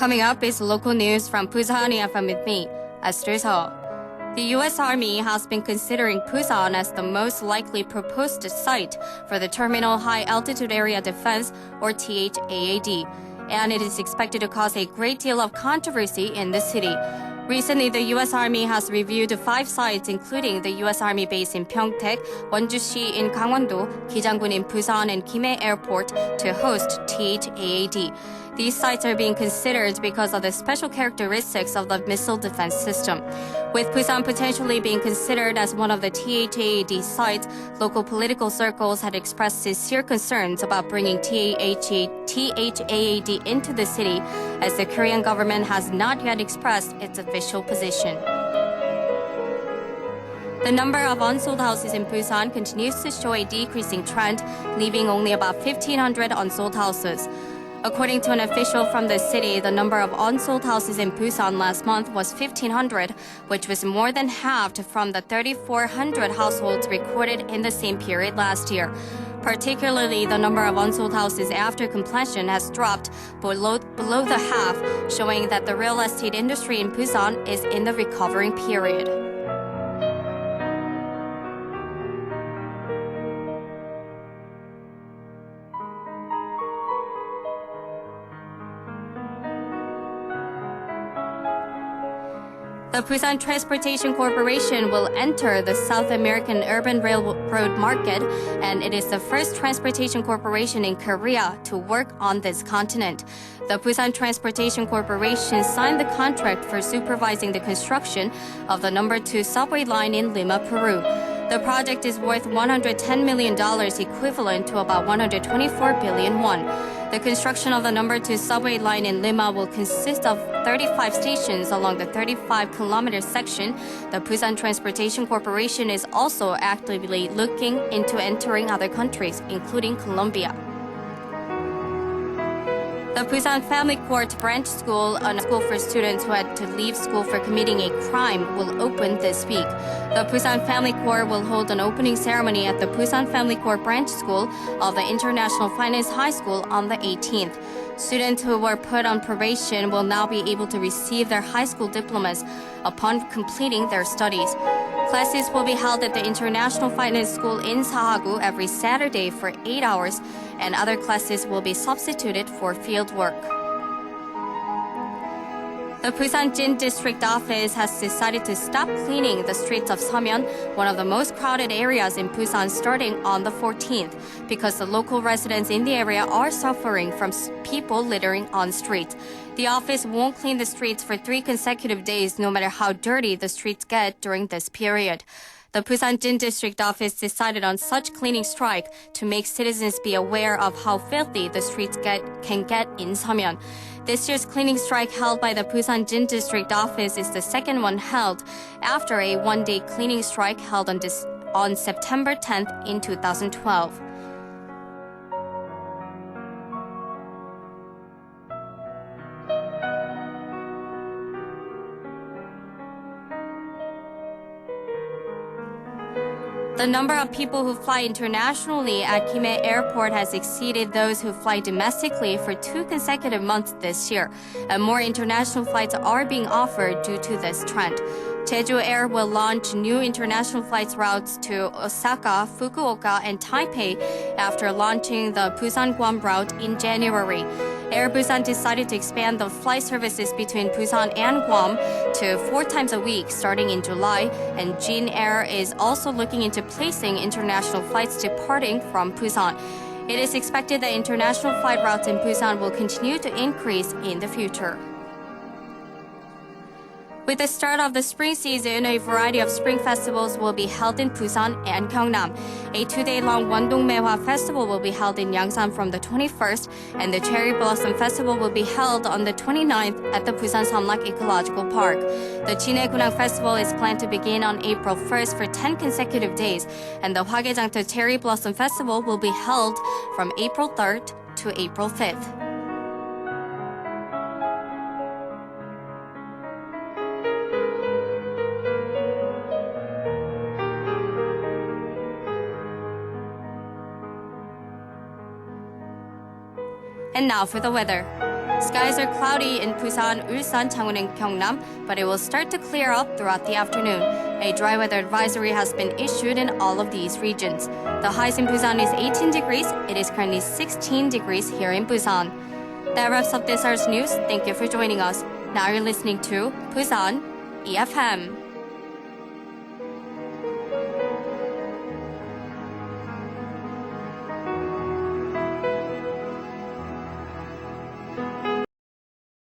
Coming up is local news from Busan FM with me, Esther Seo. The U.S. Army has been considering Busan as the most likely proposed site for the Terminal High Altitude Area Defense, or THAAD, and it is expected to cause a great deal of controversy in the city. Recently, the U.S. Army has reviewed 5 sites, including the U.S. Army base in Pyeongtaek, Wonju-si in Gangwon-do, Gijangun in Busan, and Gimhae Airport to host THAAD. These sites are being considered because of the special characteristics of the missile defense system. With Busan potentially being considered as one of the THAAD sites, local political circles had expressed sincere concerns about bringing THAAD into the city, as the Korean government has not yet expressed its official position. The number of unsold houses in Busan continues to show a decreasing trend, leaving only about 1,500 unsold houses. According to an official from the city, the number of unsold houses in Busan last month was 1,500, which was more than halved from the 3,400 households recorded in the same period last year. Particularly, the number of unsold houses after completion has dropped below the half, showing that the real estate industry in Busan is in the recovering period. The Busan Transportation Corporation will enter the South American urban railroad market, and it is the first transportation corporation in Korea to work on this continent. The Busan Transportation Corporation signed the contract for supervising the construction of the number 2 subway line in Lima, Peru. The project is worth $110 million, equivalent to about 124 billion won. The construction of the number 2 subway line in Lima will consist of 35 stations along the 35-kilometer section. The Busan Transportation Corporation is also actively looking into entering other countries, including Colombia. The Busan Family Court Branch School, a school for students who had to leave school for committing a crime, will open this week. The Busan Family Court will hold an opening ceremony at the Busan Family Court Branch School of the International Finance High School on the 18th. Students who were put on probation will now be able to receive their high school diplomas upon completing their studies. Classes will be held at the International Finance School in Sahagu every Saturday for 8 hours, and other classes will be substituted for field work. The Busan Jin District Office has decided to stop cleaning the streets of Seomyeon, one of the most crowded areas in Busan, starting on the 14th, because the local residents in the area are suffering from people littering on streets. The office won't clean the streets for 3 consecutive days, no matter how dirty the streets get during this period. The Busan Jin District Office decided on such cleaning strike to make citizens be aware of how filthy the streets can get in Seomyeon. This year's cleaning strike held by the Busan Jin District Office is the second one held after a one-day cleaning strike held on September 10th in 2012. The number of people who fly internationally at Gimhae Airport has exceeded those who fly domestically for 2 consecutive months this year, and more international flights are being offered due to this trend. Jeju Air will launch new international flights routes to Osaka, Fukuoka, and Taipei after launching the Busan-Guam route in January. Air Busan decided to expand the flight services between Busan and Guam to 4 times a week starting in July, and Jin Air is also looking into placing international flights departing from Busan. It is expected that international flight routes in Busan will continue to increase in the future. With the start of the spring season, a variety of spring festivals will be held in Busan and Gyeongnam. A 2-day-long Wondong-Maehwa Festival will be held in Yangsan from the 21st, and the Cherry Blossom Festival will be held on the 29th at the Busan Samlak Ecological Park. The Jinae-Gunang Festival is planned to begin on April 1st for 10 consecutive days, and the Hwagejangto Cherry Blossom Festival will be held from April 3rd to April 5th. And now for the weather. Skies are cloudy in Busan, Ulsan, Changwon, and Gyeongnam, but it will start to clear up throughout the afternoon. A dry weather advisory has been issued in all of these regions. The highs in Busan is 18 degrees. It is currently 16 degrees here in Busan. That wraps up this hour's news. Thank you for joining us. Now you're listening to Busan EFM.